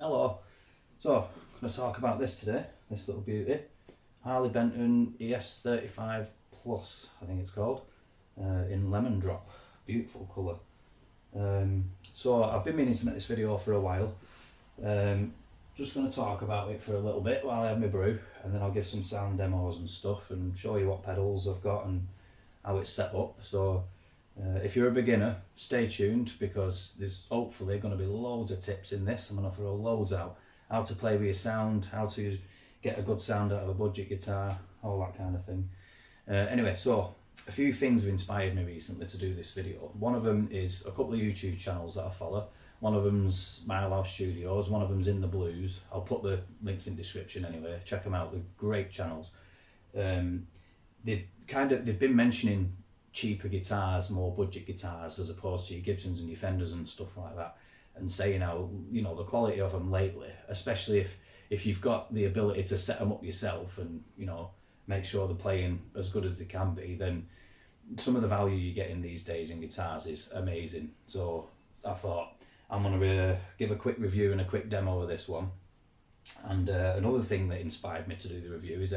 Hello. So, I'm going to talk about this today, this little beauty. Harley Benton HB-35 Plus, I think it's called, in lemon drop. Beautiful colour. So, I've been meaning to make this video for a while. Just going to talk about it for a little bit while I have my brew, and then I'll give some sound demos and stuff and show you what pedals I've got and how it's set up. So, if you're a beginner, stay tuned because there's hopefully going to be loads of tips in this. I'm going to throw loads out. How to play with your sound, how to get a good sound out of a budget guitar, all that kind of thing. Anyway, so a few things have inspired me recently to do this video. One of them is a couple of YouTube channels that I follow. One of them's Mile House Studios, one of them's In the Blues. I'll put the links in the description anyway. Check them out, they're great channels. They've been mentioning cheaper guitars, more budget guitars, as opposed to your Gibsons and your Fenders and stuff like that, and saying how, you know, the quality of them lately, especially if you've got the ability to set them up yourself and, you know, make sure they're playing as good as they can be, then some of the value you get in these days in guitars is amazing. So I thought I'm going to give a quick review and a quick demo of this one. And another thing that inspired me to do the review is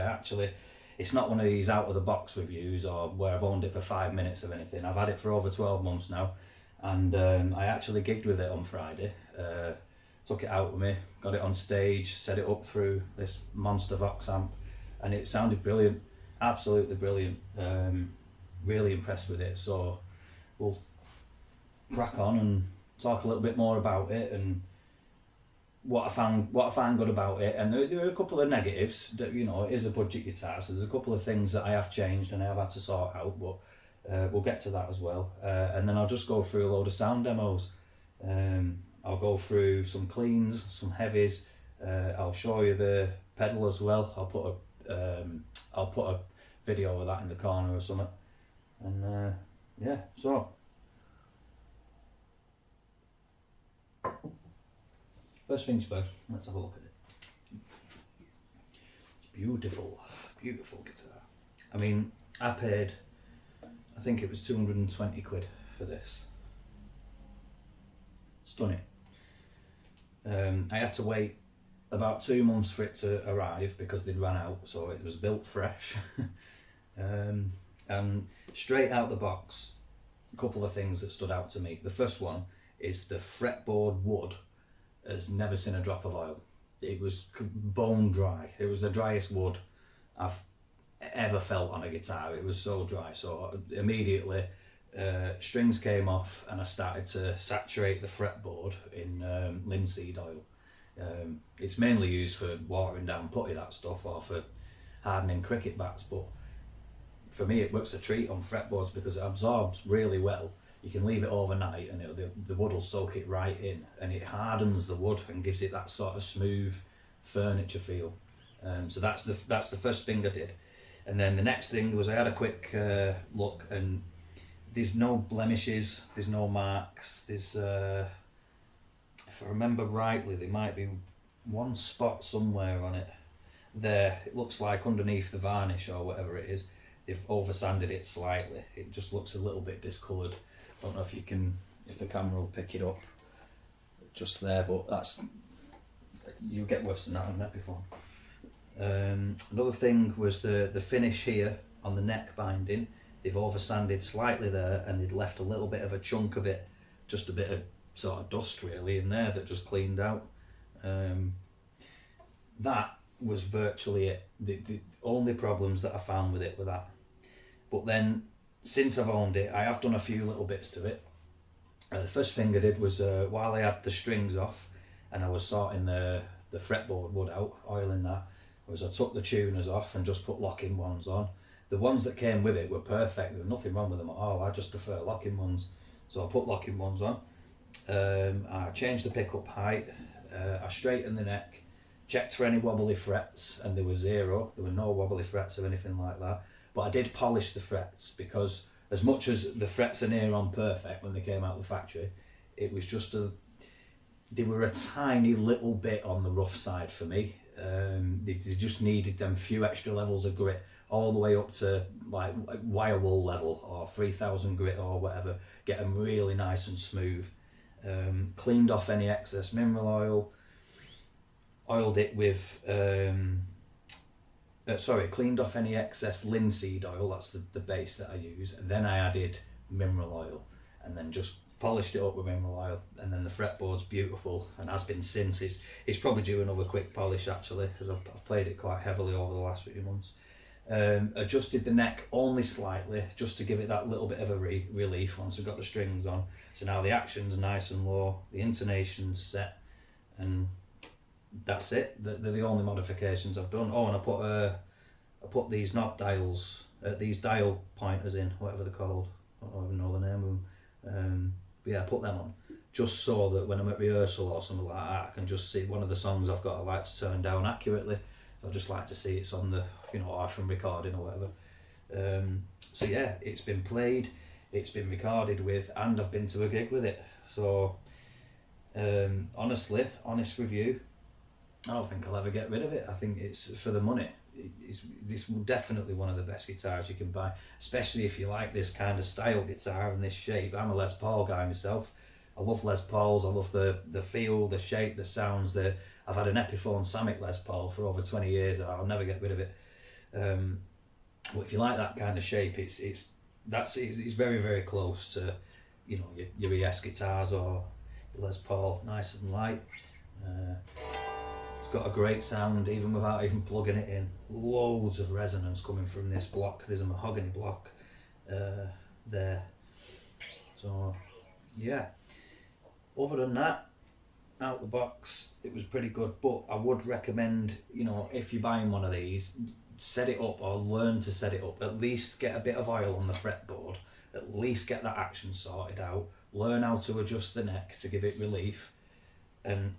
it's not one of these out of the box reviews or where I've owned it for 5 minutes of anything. I've had it for over 12 months now, and I actually gigged with it on Friday. Took it out with me, got it on stage, set it up through this monster Vox amp, and it sounded brilliant, absolutely brilliant. Really impressed with it. So we'll crack on and talk a little bit more about it and what I found good about it. And there are a couple of negatives. That, you know, it is a budget guitar, so there's a couple of things that I have changed and I have had to sort out, but we'll get to that as well. And then I'll just go through a load of sound demos. I'll go through some cleans, some heavies. I'll show you the pedal as well. I'll put a video of that in the corner or something. And yeah, so first things first, let's have a look at it. Beautiful, beautiful guitar. I mean, I paid, I think it was 220 quid for this. Stunning. I had to wait about 2 months for it to arrive because they'd run out, so it was built fresh. And straight out the box, a couple of things that stood out to me. The first one is the fretboard wood has never seen a drop of oil. It was bone dry. It was the driest wood I've ever felt on a guitar. It was so dry. So immediately strings came off and I started to saturate the fretboard in linseed oil. It's mainly used for watering down putty, that stuff, or for hardening cricket bats, but for me it works a treat on fretboards because it absorbs really well. You can leave it overnight and the wood will soak it right in, and it hardens the wood and gives it that sort of smooth furniture feel. So that's the first thing I did. And then the next thing was I had a quick look, and there's no blemishes, there's no marks. There's if I remember rightly, there might be one spot somewhere on it there. It looks like underneath the varnish or whatever it is, they've over sanded it slightly. It just looks a little bit discoloured. Don't know if the camera will pick it up just there, but you'll get worse than that on that before. Another thing was the finish here on the neck binding. They've over sanded slightly there, and they'd left a little bit of a chunk of it, just a bit of sort of dust really in there that just cleaned out. That was virtually it. The only problems that I found with it were that. But then, since I've owned it, I have done a few little bits to it. The first thing I did was, while I had the strings off and I was sorting the fretboard wood out, oiling that, was I took the tuners off and just put locking ones on. The ones that came with it were perfect. There was nothing wrong with them at all. I just prefer locking ones. So I put locking ones on. I changed the pickup height. I straightened the neck, checked for any wobbly frets, and there was zero. There were no wobbly frets or anything like that. But I did polish the frets because as much as the frets are near on perfect when they came out of the factory, it was just they were a tiny little bit on the rough side for me. They just needed them few extra levels of grit, all the way up to like wire wool level or 3000 grit or whatever. Get them really nice and smooth. Cleaned off any excess mineral oil, oiled it with cleaned off any excess linseed oil. That's the base that I use. And then I added mineral oil, and then just polished it up with mineral oil. And then the fretboard's beautiful, and has been since. It's probably due another quick polish actually, because I've played it quite heavily over the last few months. Adjusted the neck only slightly, just to give it that little bit of a relief once I've got the strings on. So now the action's nice and low, the intonation's set, and that's it. They're the only modifications I've done. Oh, and I put these knob dials, these dial pointers in, whatever they're called. I don't even know the name of them. But yeah, I put them on just so that when I'm at rehearsal or something like that, I can just see one of the songs I've got I like to turn down accurately. I just like to see it's on the, or from recording or whatever. So yeah, it's been played, it's been recorded with, and I've been to a gig with it. So honest review, I don't think I'll ever get rid of it. I think it's for the money. It's definitely one of the best guitars you can buy, especially if you like this kind of style guitar and this shape. I'm a Les Paul guy myself. I love Les Pauls. I love the feel, the shape, the sounds. I've had an Epiphone Samick Les Paul for over 20 years. I'll never get rid of it. But if you like that kind of shape, it's very, very close to your ES guitars or your Les Paul. Nice and light. It's got a great sound even without even plugging it in. Loads of resonance coming from this block. There's a mahogany block there. So yeah, other than that, out the box it was pretty good. But I would recommend, if you're buying one of these, set it up or learn to set it up. At least get a bit of oil on the fretboard, at least get that action sorted out, learn how to adjust the neck to give it relief, and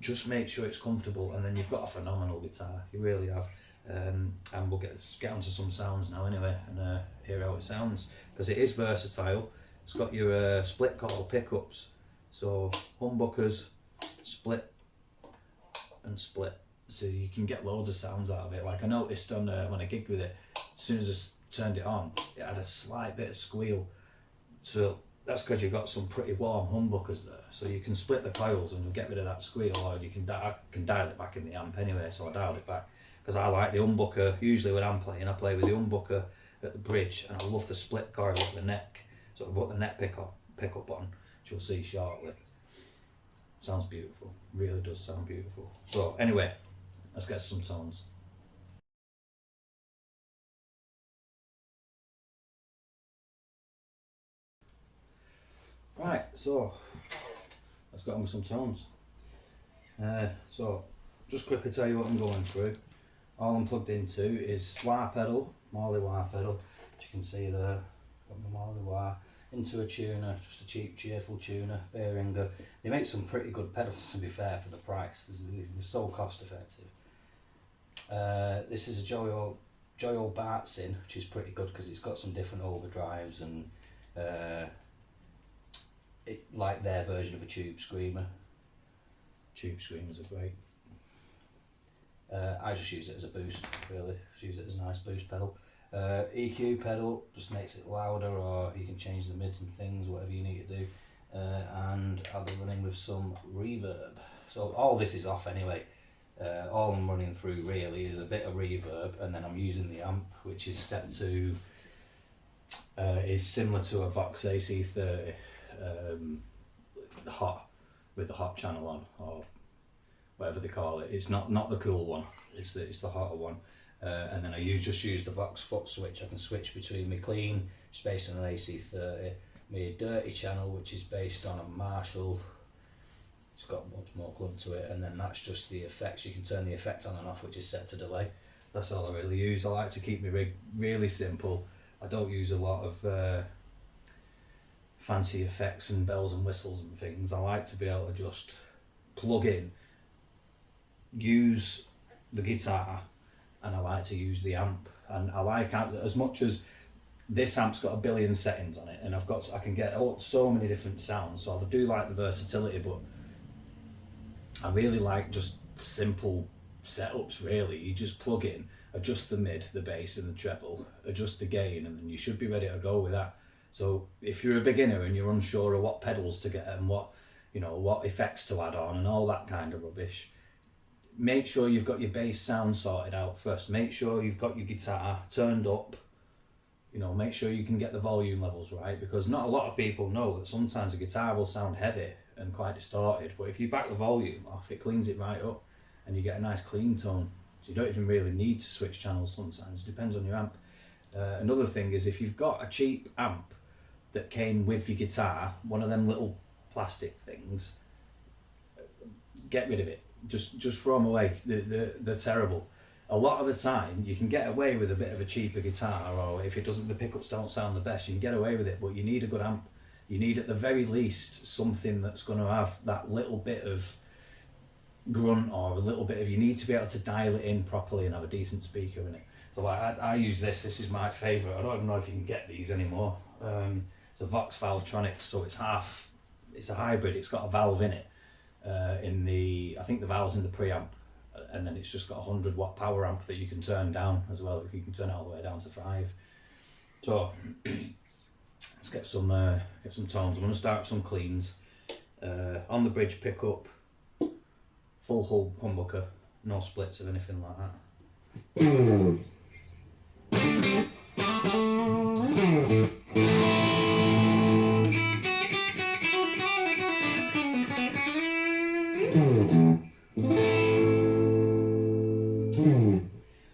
just make sure it's comfortable, and then you've got a phenomenal guitar. You really have. And we'll get onto some sounds now anyway, and hear how it sounds, because it is versatile. It's got your split coil pickups, so humbuckers, split and split, so you can get loads of sounds out of it. Like I noticed on when I gigged with it, as soon as I turned it on, it had a slight bit of squeal. So that's because you've got some pretty warm humbuckers there, so you can split the coils and get rid of that squeal, or you can I can dial it back in the amp anyway, so I dialed it back because I like the humbucker. Usually when I'm playing, I play with the humbucker at the bridge, and I love the split coil at the neck, so I put the neck pickup on, which you'll see shortly. Sounds beautiful, really does sound beautiful. So anyway, let's get some tones. Right, so let's get on with some tones. So just quickly tell you what I'm going through. All I'm plugged into is wah pedal, Marley wah pedal, as you can see there. Got my Marley wah into a tuner, just a cheap, cheerful tuner, Behringer. They make some pretty good pedals, to be fair, for the price. They're so cost effective. This is a Joyo Bartzin, which is pretty good because it's got some different overdrives and like their version of a tube screamer. Tube screamers are great. I just use it as a boost, really. Just use it as a nice boost pedal. EQ pedal just makes it louder, or you can change the mids and things, whatever you need to do. And I'll be running with some reverb. So all this is off anyway. All I'm running through really is a bit of reverb, and then I'm using the amp, which is set to is similar to a Vox AC30 hot, with the hot channel on, or whatever they call it. It's not the cool one, it's the hotter one. And then I just use the Vox foot switch. I can switch between my clean, which is based on an AC30, my dirty channel, which is based on a Marshall. It's got much more clump to it, and then that's just the effects. You can turn the effect on and off, which is set to delay. That's all I really use. I like to keep my rig really simple. I don't use a lot of fancy effects and bells and whistles and things. I like to be able to just plug in, use the guitar, and I like to use the amp. And I like, as much as this amp's got a billion settings on it, and I can get so many different sounds, so I do like the versatility, but I really like just simple setups really. You just plug in, adjust the mid, the bass and the treble, adjust the gain, and then you should be ready to go with that. So if you're a beginner and you're unsure of what pedals to get and what effects to add on and all that kind of rubbish, make sure you've got your bass sound sorted out first. Make sure you've got your guitar turned up. You know, make sure you can get the volume levels right, because not a lot of people know that sometimes a guitar will sound heavy and quite distorted, but if you back the volume off, it cleans it right up and you get a nice clean tone. So you don't even really need to switch channels sometimes, it depends on your amp. Another thing is, if you've got a cheap amp that came with your guitar, one of them little plastic things, get rid of it. Just throw them away. They're terrible. A lot of the time you can get away with a bit of a cheaper guitar, or if it doesn't, the pickups don't sound the best, you can get away with it, but you need a good amp. You need at the very least something that's going to have that little bit of grunt, or a little bit of, you need to be able to dial it in properly and have a decent speaker in it. So like I use this is my favourite. I don't even know if you can get these anymore. It's a Vox Valvetronics, so it's a hybrid. It's got a valve in it. I think the valve's in the preamp, and then it's just got a 100 watt power amp that you can turn down as well, if you can turn it all the way down to 5. So let's get some tones. I'm going to start with some cleans. On the bridge pickup, full hull humbucker, no splits or anything like that.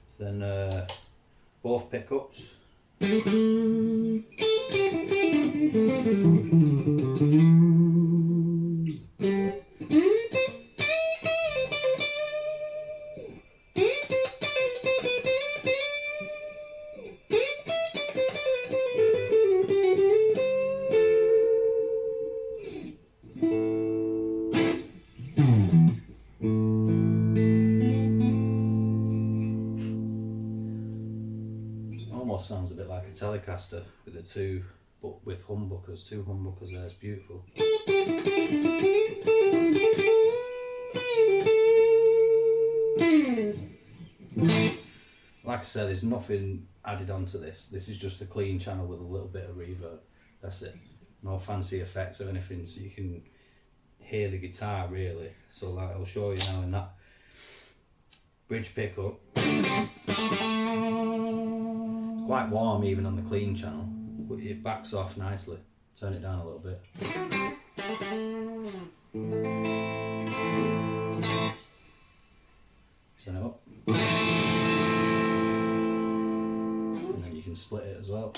So then both pickups. Almost sounds a bit like a Telecaster with the two, but with humbuckers, 2 humbuckers there. It's beautiful. Like I said, there's nothing added onto this. This is just a clean channel with a little bit of reverb. That's it. No fancy effects or anything, so you can hear the guitar really. So like I'll show you now in that bridge pickup. Quite warm even on the clean channel, but it backs off nicely. Turn it down a little bit. Turn it up. And then you can split it as well.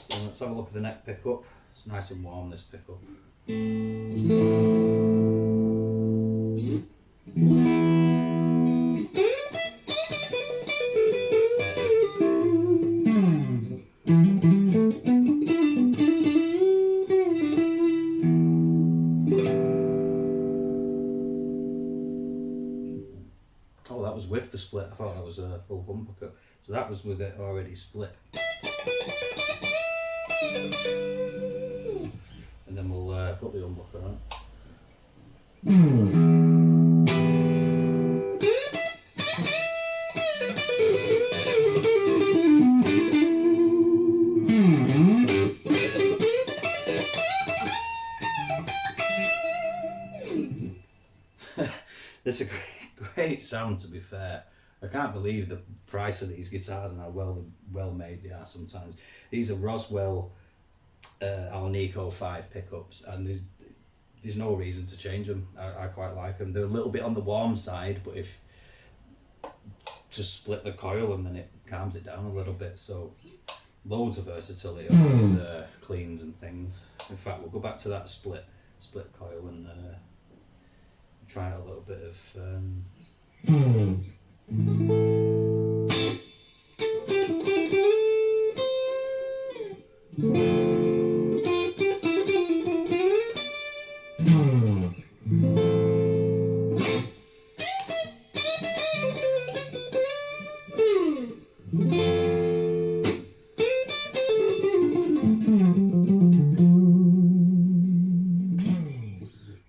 So let's have a look at the neck pickup. It's nice and warm, this pickup. Oh, that was with the split. I thought that was a full humbucker. So that was with it already split. And then we'll put the humbucker on. It's a great sound, to be fair. I can't believe the price of these guitars and how well made they are sometimes. These are Roswell Alnico 5 pickups, and there's no reason to change them. I quite like them. They're a little bit on the warm side, but if just split the coil and then it calms it down a little bit. So loads of versatility on these cleans and things. In fact, we'll go back to that split coil and try out a little bit of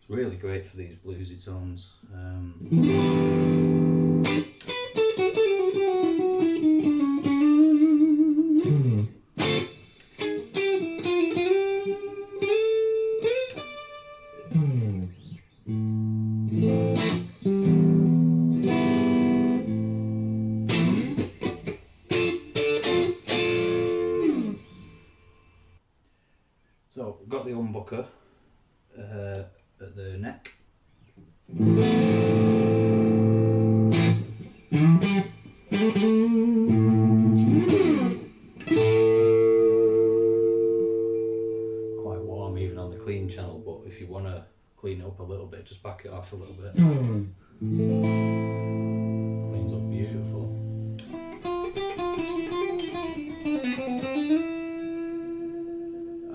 really great for these bluesy tones. got the humbucker at the neck. Quite warm even on the clean channel, but if you want to clean it up a little bit, just back it off a little bit. Cleans up beautiful.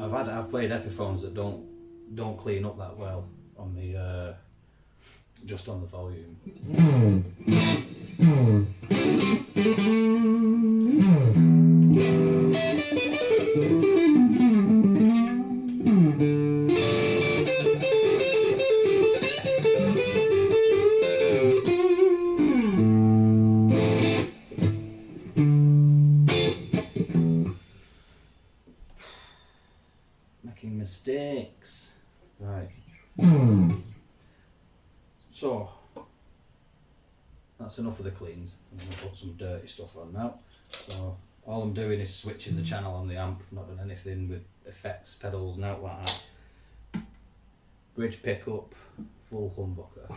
I've played Epiphones that don't clean up that well on the just on the volume. Making mistakes. Right. So that's enough of the cleans. I'm going to put some dirty stuff on now. So all I'm doing is switching the channel on the amp. I've not done anything with effects, pedals, nothing like that. Bridge pickup, full humbucker.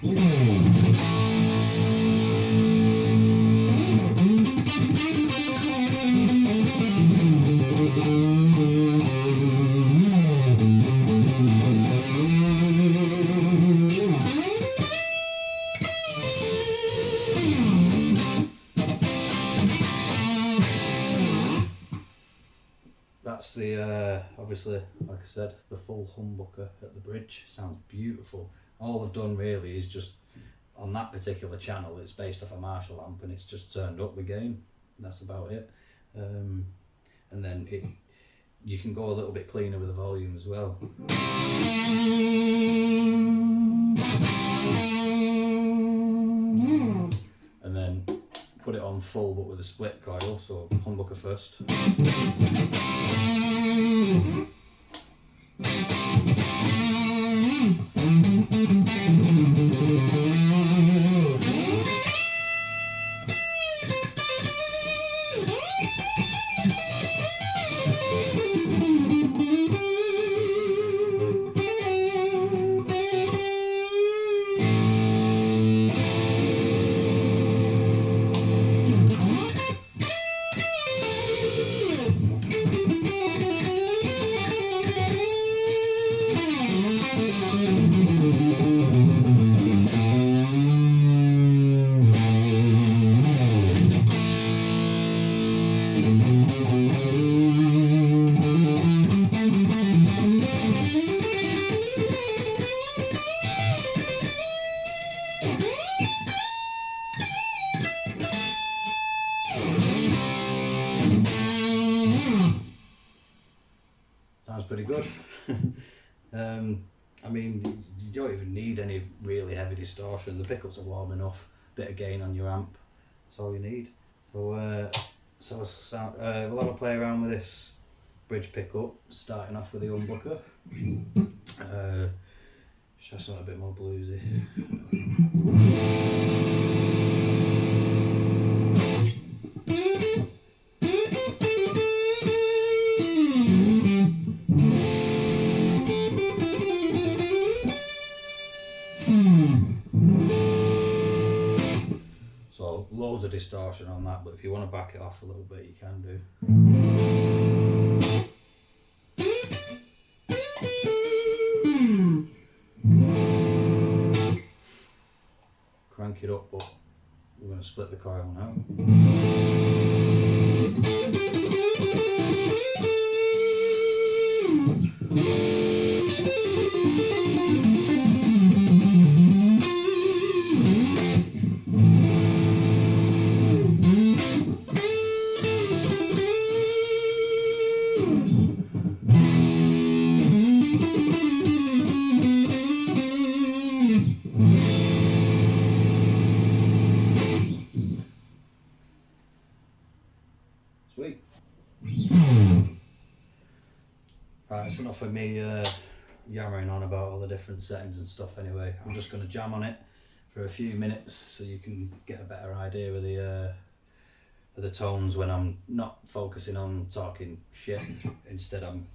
That's the, obviously, like I said, the full humbucker at the bridge. Sounds beautiful. All I've done really is just, on that particular channel, it's based off a Marshall amp and it's just turned up the gain. That's about it. And then you can go a little bit cleaner with the volume as well. And then put it on full but with a split coil, so humbucker first. Sounds pretty good. I mean, you don't even need any really heavy distortion. The pickups are warm enough. Bit of gain on your amp. That's all you need. So, we'll have a play around with this bridge pickup, starting off with the humbucker. Try something a bit more bluesy. So loads of distortion on that, but if you want to back it off a little bit, you can do. Crank it up, but we're going to split the coil now. Sweet. Right, that's enough of me yammering on about all the different settings and stuff anyway. I'm just going to jam on it for a few minutes so you can get a better idea of the tones when I'm not focusing on talking shit. Instead I'm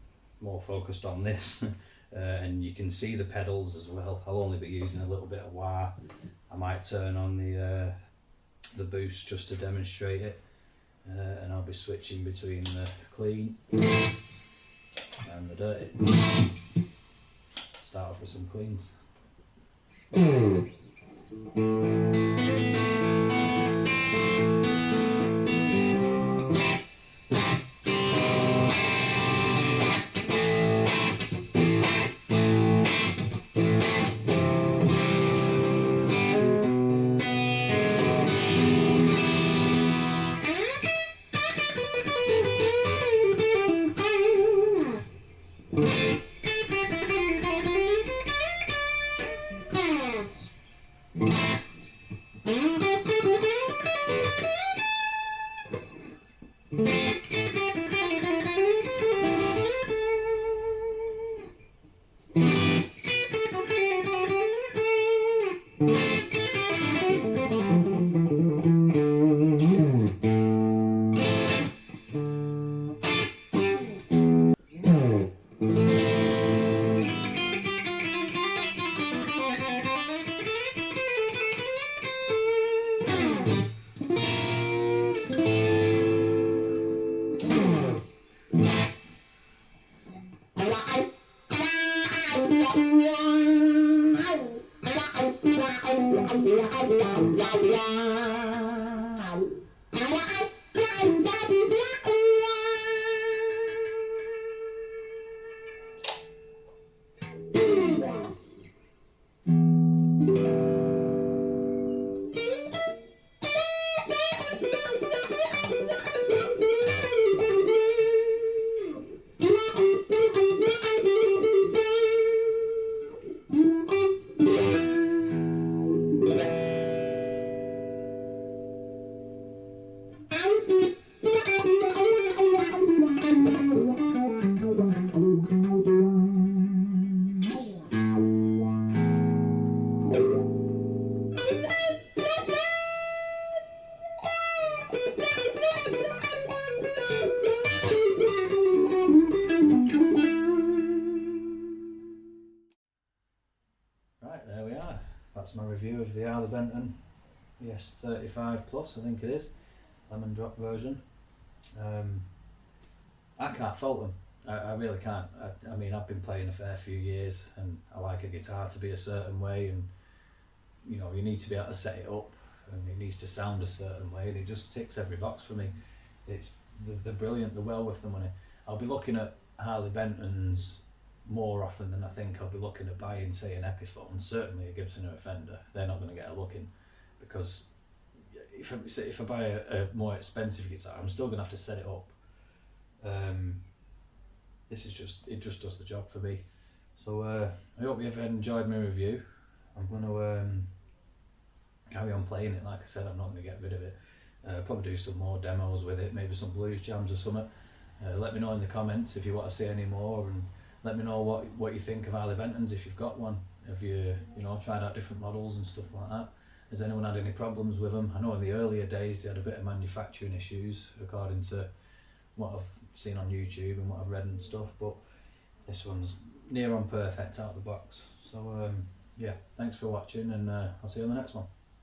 more focused on this. And you can see the pedals as well. I'll only be using a little bit of wah. I might turn on the boost just to demonstrate it, and I'll be switching between the clean and the dirty. Start off with some cleans. Right, there we are. That's my review of the Harley Benton HB-35 Plus, I think it is. Lemon drop version. I can't fault them. I really can't. I mean, I've been playing a fair few years, and I like a guitar to be a certain way, and you know, you need to be able to set it up, and it needs to sound a certain way, and it just ticks every box for me. They're brilliant, they're well worth the money. I'll be looking at Harley Bentons more often than I think I'll be looking at buying, say, an Epiphone, certainly a Gibson or a Fender. They're not going to get a look in, because if I buy a more expensive guitar, I'm still going to have to set it up. This is it just does the job for me. So I hope you've enjoyed my review. I'm going to carry on playing it. Like I said, I'm not going to get rid of it. Probably do some more demos with it, maybe some blues jams or something. Let me know in the comments if you want to see any more, and let me know what you think of Harley Bentons if you've got one. Have you tried out different models and stuff like that? Has anyone had any problems with them? I know in the earlier days they had a bit of manufacturing issues, according to what I've seen on YouTube and what I've read and stuff, but this one's near on perfect out of the box. So yeah, thanks for watching, and I'll see you on the next one.